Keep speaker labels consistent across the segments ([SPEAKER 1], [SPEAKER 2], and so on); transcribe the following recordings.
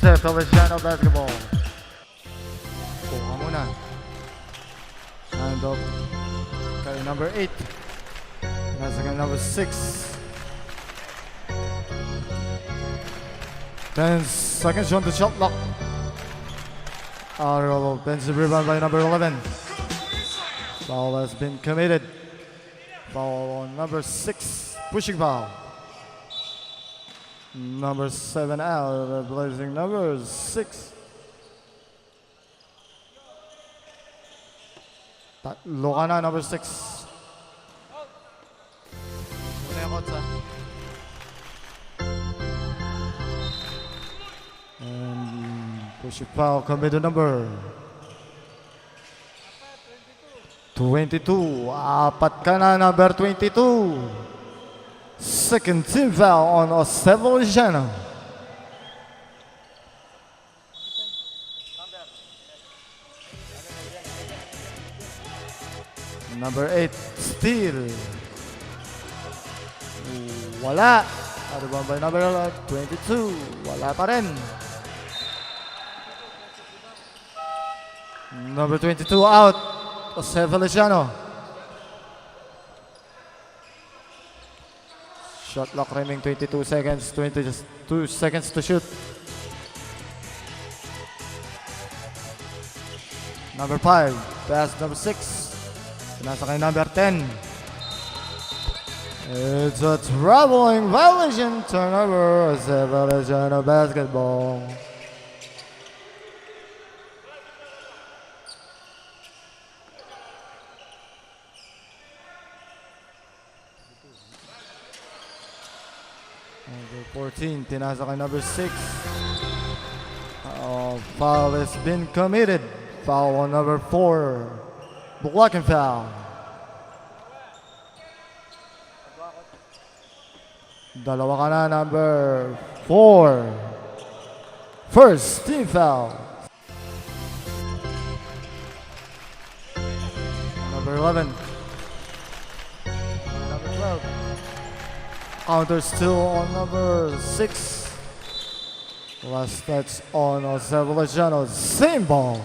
[SPEAKER 1] Jose Feliciano basketball. Buka muna. Hand off kay number 8. Nasa kay number 6. 10 seconds on the shot clock. Honorable offensive rebound by number 11. Foul has been committed. Foul on number 6. Pushing foul. Number 7 out. Blazing number 6. Tatlo ka na, number 6. Muna yung kotsa. And pushing foul committed number 22. Apat ka na, number 22. Second team foul on Jose Feliciano. Number 8, steal. Wala. Rebound by number 22. Wala pa rin. Number 22 out. Jose Feliciano. Shot clock remaining 22 seconds. 22 seconds to shoot. Number 5. Pass number 6. Nasa kay number 10. It's a traveling violation. Turnover. Jose Feliciano basketball. Number 14, tinasa kay number 6. Foul has been committed. Foul on number 4. Blocking foul. Dalawa ka na, number 4. First team foul. Number 11. Number 12. Counter still on number 6. Last touch on Jose Feliciano. Same ball.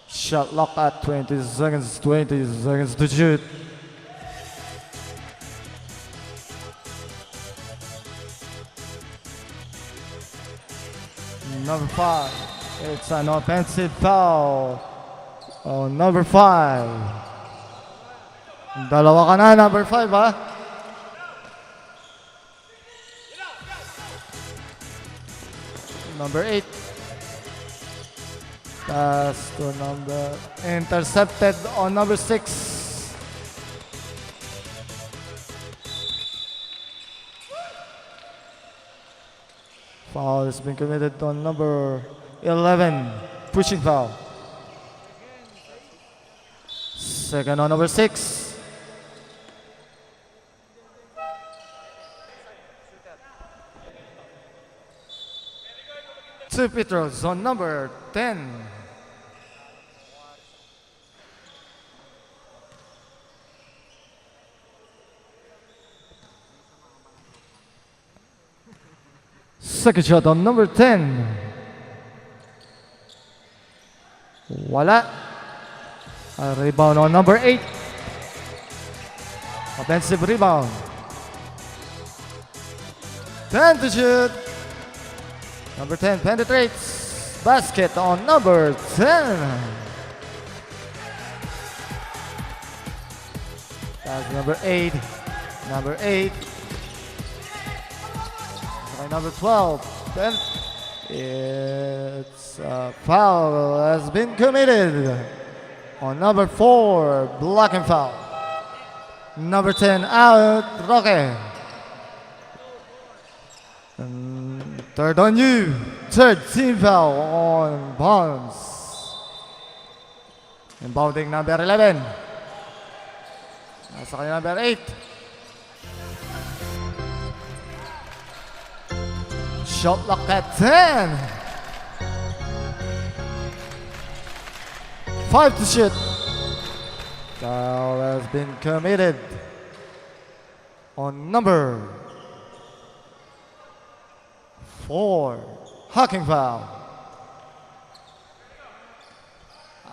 [SPEAKER 1] Shot lock at 20 seconds. 20 seconds to shoot. Number 5. It's an offensive foul on number 5. Dalawa ka na, number 5, ha? Number 8. Pass to number... Intercepted on number 6. Foul has been committed on number 11. Pushing foul. Second on number 6. Two Petros on number 10. Second shot on number 10. Wala. A rebound on number 8. Offensive rebound. 10 to shoot. Number 10 penetrates. Basket on number 10. That's number 8. Number 8. Number 12. Then it's a foul has been committed on number 4. Blocking foul. Number 10 out. Roque. And third on you. Third team foul on Bonds. Inbounding number 11. Nasa kanya number 8. Shot clock at 10. 5 to shoot. Foul has been committed on number 4. Hacking foul.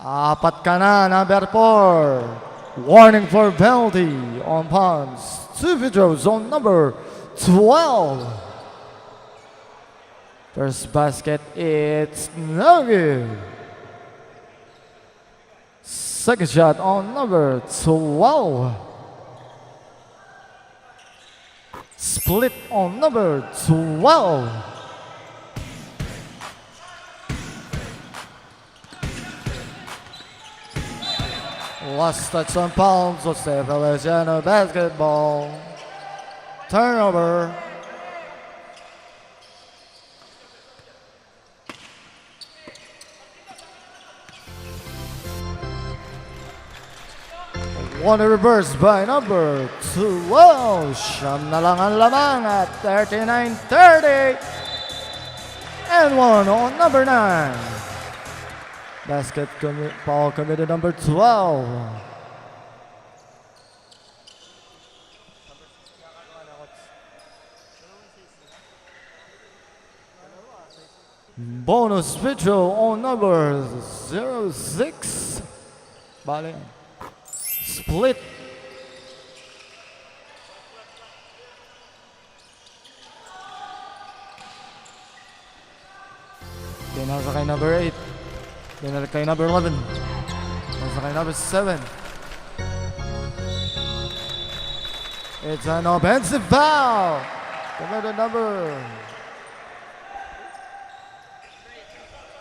[SPEAKER 1] Apat ka na, number 4. Warning for penalty on Palms. 2 free throws on number 12. First basket, it's no good. Second shot on number 12. Split on number 12. Last touch on Palms was the Feliciano basketball. Turnover. One reverse by number 12. Siyam na lang ang lamang at 39-30. And one on number 9. Basket foul committed number 12. Bonus free throw on number 06. Bale. Split. Nasa kay number 8. Nasa kay number 11. Nasa kay number 7. It's an offensive foul. Committed number.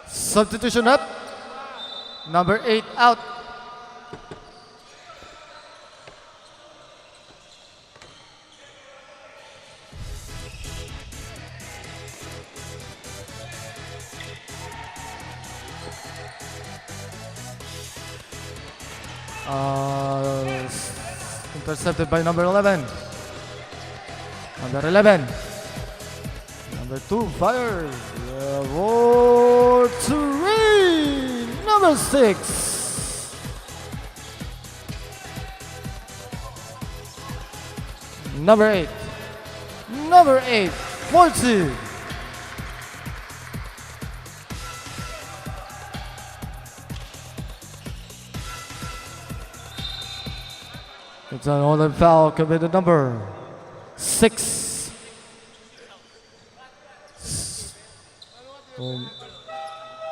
[SPEAKER 1] Substitution up. Number 8 out. Intercepted by number 11. Number 11. Number 2 fires. Roar to Ray. Number 6. Number 8. Number 8. 4-2. It's another foul committed number 6.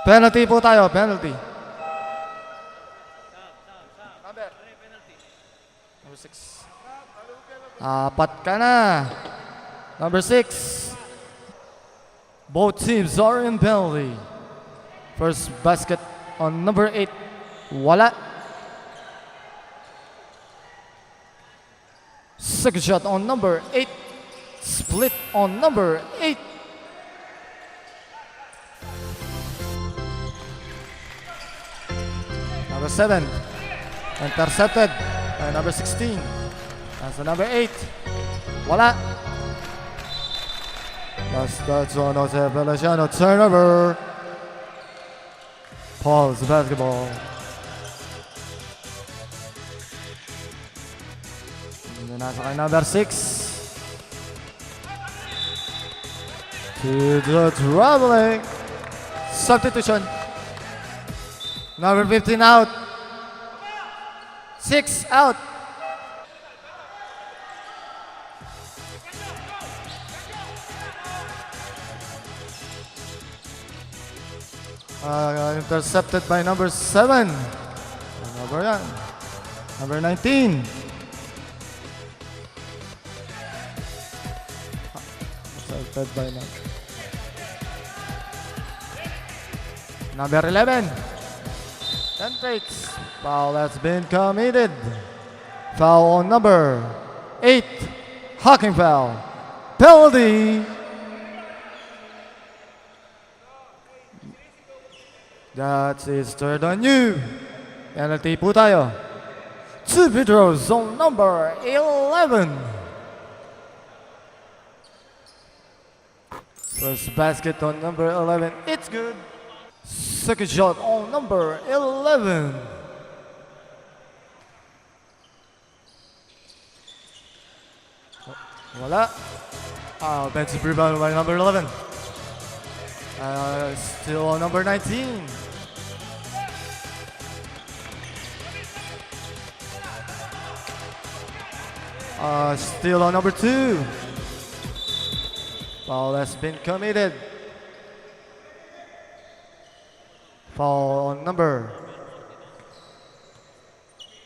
[SPEAKER 1] Penalty po tayo, penalty. Number 6. Apat ka na. Number 6. Both teams are in penalty. First basket on number 8. Wala. Second shot on number 8. Split on number 8. Number 7. Intercepted by number 16. That's the number 8. Wala. Last touch on Feliciano. Turnover. Paul's basketball. Nasa kay number 6. To the traveling. Substitution. Number 15 out. 6 out. Intercepted by number 7. Number 19. By number 11. 10 takes. Foul has been committed. Foul on number 8. Hacking foul. Penalty. That is third on you. Penalty po tayo. 2 free throws on number 11. First basket on number 11, it's good. Second shot on number 11. Wala. Offensive rebound by number 11. Still on number 19. Still on number 2. Foul has been committed. Foul on number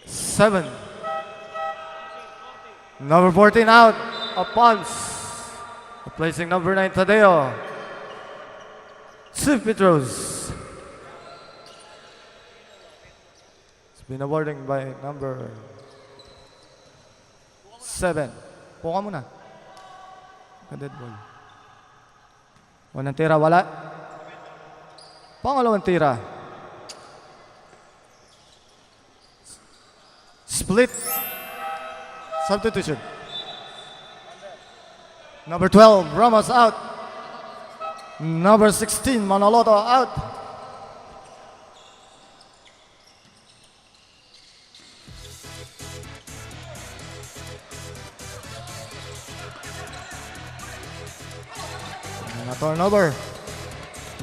[SPEAKER 1] 7. Number 14 out of Pons. Replacing number 9, Tadeo. 2 free throws. It's been awarding by number 7. Puka muna. Dead ball. Unang tira, wala. Pangalawang tira. Split. Substitution. Number 12, Ramos out. Number 16, Manoloto out. And a turnover.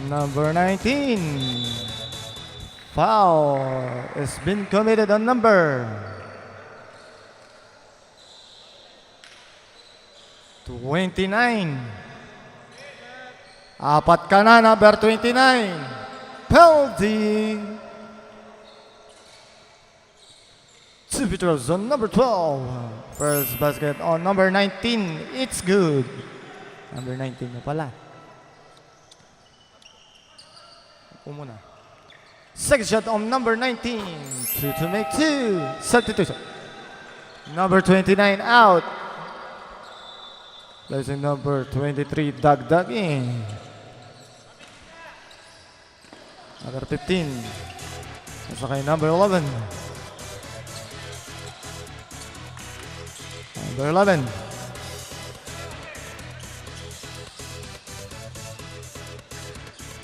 [SPEAKER 1] Number 19. Foul has been committed on number 29. Apat ka na, number 29. Penalty. 2 free throws on number 12. First basket on number 19. It's good. Number 19 na pala. Ako muna. Second shot on number 19. 2 to make 2. Substitution. Number 29 out. Placing number 23, Dagdag in. Number 15. Nasa kay number 11. Number 11.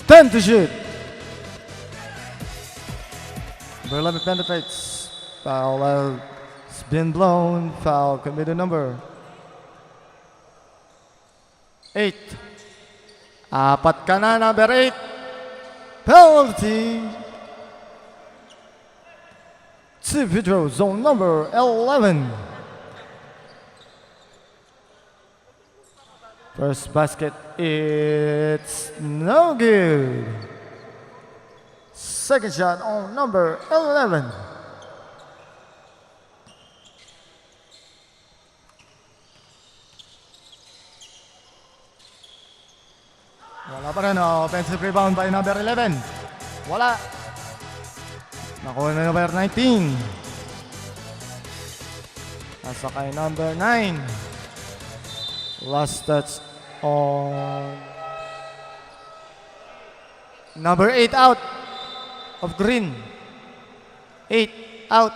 [SPEAKER 1] Ten to shoot. Number 11 penetrates. Foul has been blown. Foul committed number 8. Apat ka na, number 8. Penalty. 2 free throws on number 11. First basket, it's no good. Second shot on number 11. Wala pa rin, offensive rebound by number 11. Wala. Nakuha na number 19. Nasa kay number 9. Last touch on number 8 out of Green. 8 out.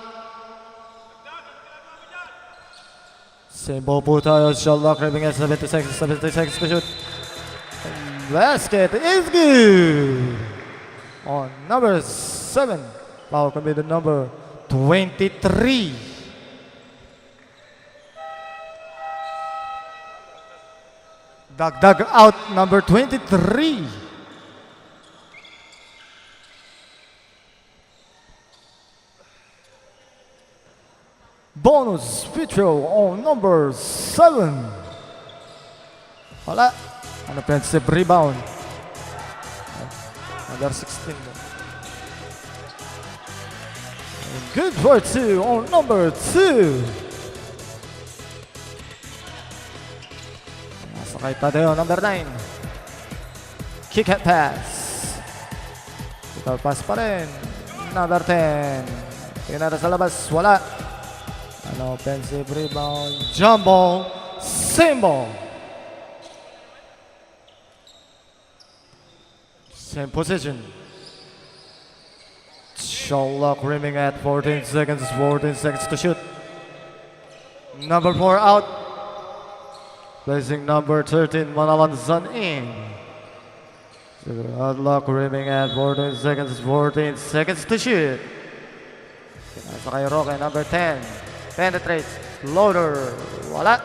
[SPEAKER 1] Same ball po tayo. Shot clock remaining at 70 seconds to shoot. Basket is good. On number 7. Foul committed number 23. Dagdag out number 23. Bonus free throw on number 7. Wala. An offensive rebound. Another 16. Good for 2 on number 2. Nasa kay Tadeo, number 9. Kick and pass. Ito pass pa rin. Number 10. Tingnan natin sa labas. Wala. An offensive rebound. Jump ball. Same ball. Same position. Shot clock rimming at 14 seconds. 14 seconds to shoot. Number 4 out. Placing number 13, Manalanzan in. Shot clock rimming at 14 seconds. 14 seconds to shoot. Nasa kay Roque, number 10. Penetrates. Loader. Wala.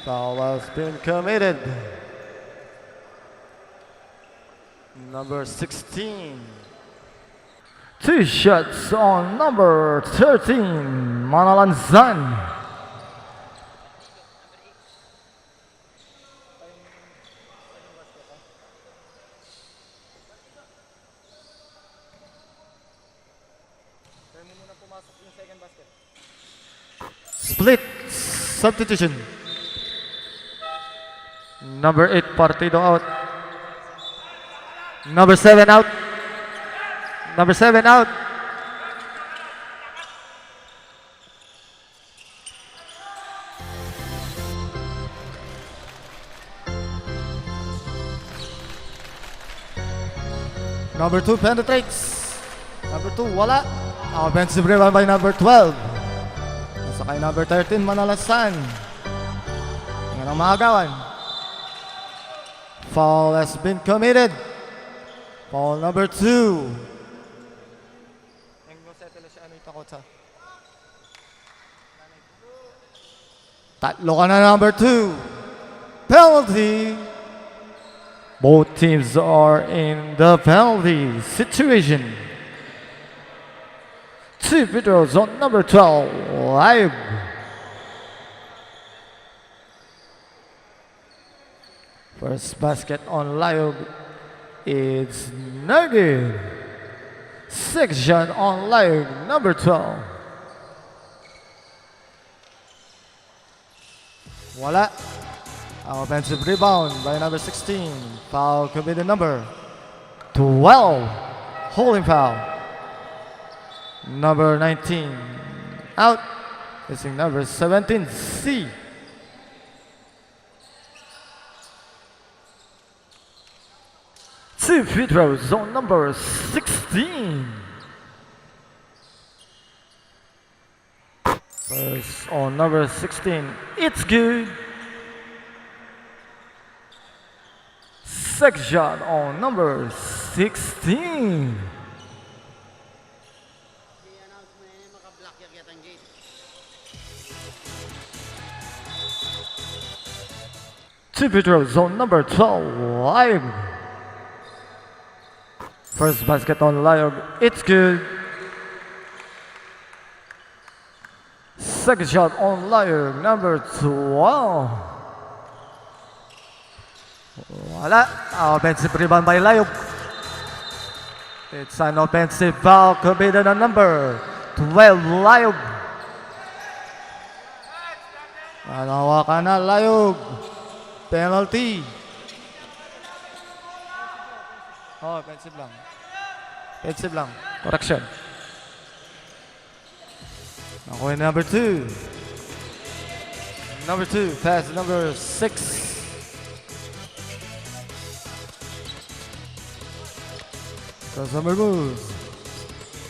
[SPEAKER 1] Foul has been committed. number 16. 2 shots on number 13, Manalanzan. Split substitution. Number 8, Partido out. Number 7 out. Number 7 out. Number 2 penetrates. Number 2 wala. Offensive rebound by number 12. Nasa kay number 13, Manalasan. Yan ang maagawan. Foul has been committed. Foul number 2. Tatlo ka na, number 2. Penalty. Both teams are in the penalty situation. 2 free throws on number 12, Live. First basket on Live. It's no good. 6 shot on Live, number 12. Wala. Offensive rebound by number 16. Foul committed number 12. Holding foul. Number 19. Out. Missing number 17, C. Two free throws on number 16. First on number 16. It's good. Second shot on number 16. Two free throws on number 12, Live. First basket on Live, it's good. Second shot on Live, number 12. Wala. Offensive rebound by Live. It's an offensive foul committed on number 12, Live. Nahawakan na, Live. Penalty. Oh, offensive lang. Offensive lang. Correction. Nakuha number 2. Number 2, pass number 6. Crossover moves.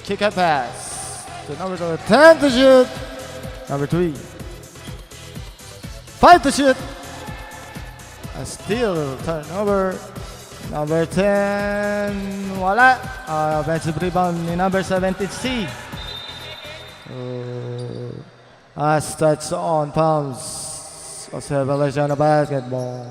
[SPEAKER 1] Kick and pass. To number 10 to shoot. Number 3. 5 to shoot. A steal. Turnover. Number 10. Wala. Offensive rebound ni number 17, C. Touch on palms. Jose Feliciano basketball.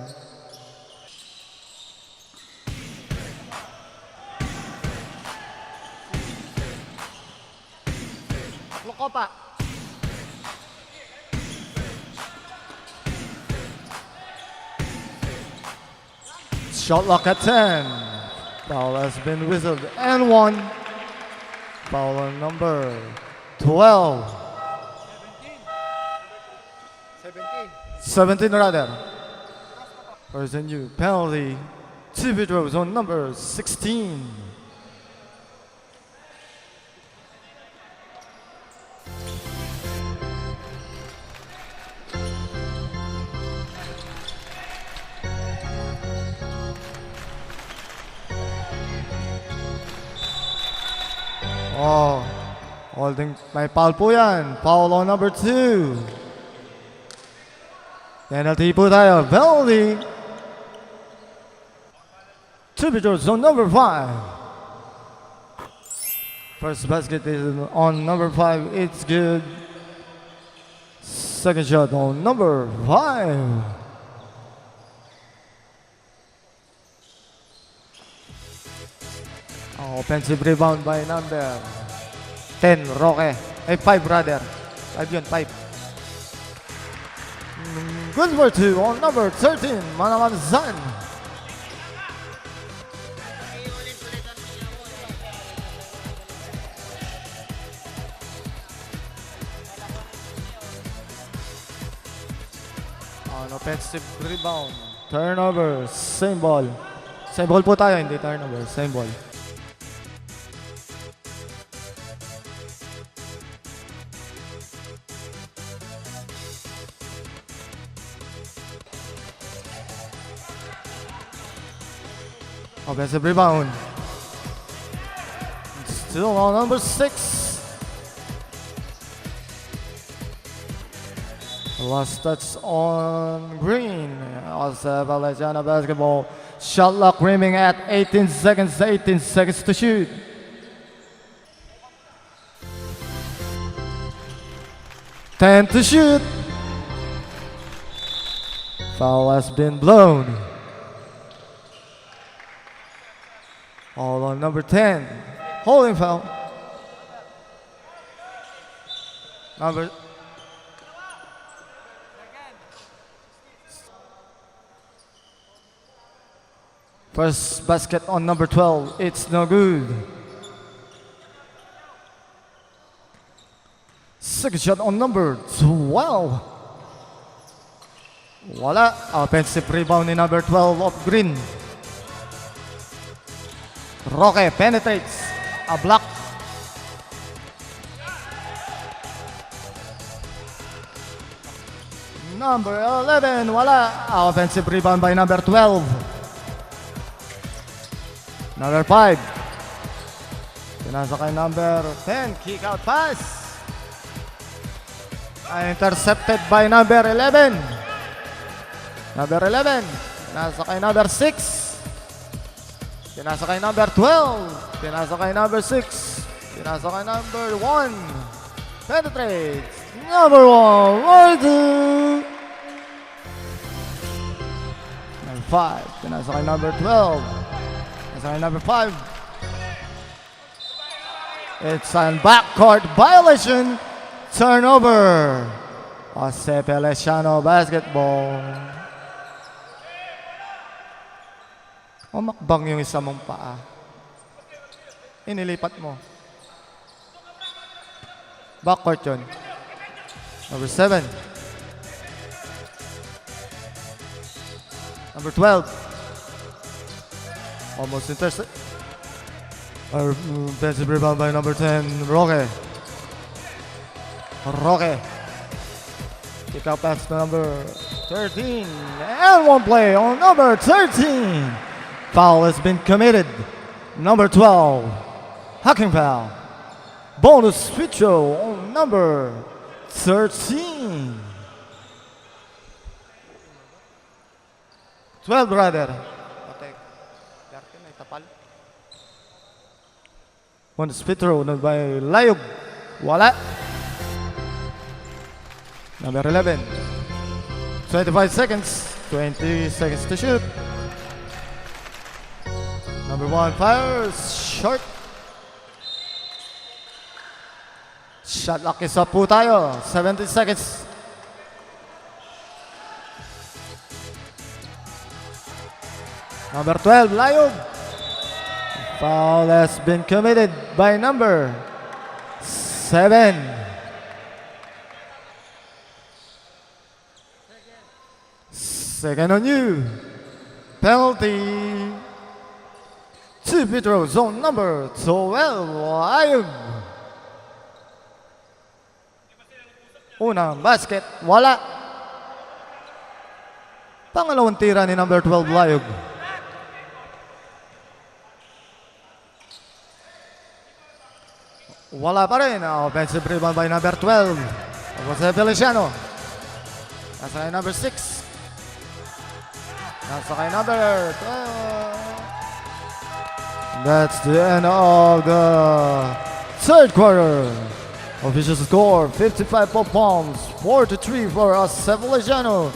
[SPEAKER 1] Lokopa. Shot clock at 10. Foul has been whistled and 1. Foul on number 12. 17 rather. First and new penalty. 2 free throws on number 16. Oh, holding, may foul po yan. Foul on number 2. Penalty po tayo. Penalty. 2 free throws on number 5. First basket is on number 5. It's good. Second shot on number 5. Offensive rebound by number 10, Roque. 5 rather. 5 yun, 5. Good for 2 on number 13, Manamanzan. On offensive rebound. Turnover, same ball. Same ball po tayo, hindi turnover, same ball. Offensive rebound. Still on number 6. Last touch on green. Also Feliciano basketball. Shot clock rimming at 18 seconds. 18 seconds to shoot. Ten to shoot. Foul has been blown. All on number 10. Holding foul. First basket on number 12. It's no good. Second shot on number 12. Wala. Offensive rebound ni number 12 of green. Roque penetrates. A block. Number 11. Wala. Offensive rebound by number 12. Number 5. Pinasa kay number 10. Kick out pass. Intercepted by number 11. Number 11. Pinasa kay number 6. Pinasa kay number 12. Pinasa kay number 6. Pinasa kay number 1. Penetrates. Number 1. Number 2. Number 5. Pinasa kay number 12. Number 5. It's a backcourt violation. Turnover. Jose Feliciano basketball. Umakbang yung isa mong paa. Inilipat mo. Backcourt yun. Number 7. Number 12. Almost intercept. Offensive rebound by number 10, Roque. Kick out pass to number 13. And one play on number 13. Foul has been committed. Number 12. Hacking foul. Bonus free throw on number 13. 12 rather. One split throw by Layog. Wala. Number 11. 25 seconds. 20 seconds to shoot. Number 1 fires. Short. Shot lock isa po tayo. 70 seconds. Number 12, Layog. Foul has been committed by number 7. Second on you. Penalty. 2 free throws on number 12, Layog. Unang basket, wala. Pangalawang tira ni number 12, Layog. Wala pa rin. Offensive rebound by number 12. Jose Feliciano. Nasa kay number 6. Nasa kay number 12. That's the end of the third quarter. Official score, 55 points, 4-3 for Jose Feliciano.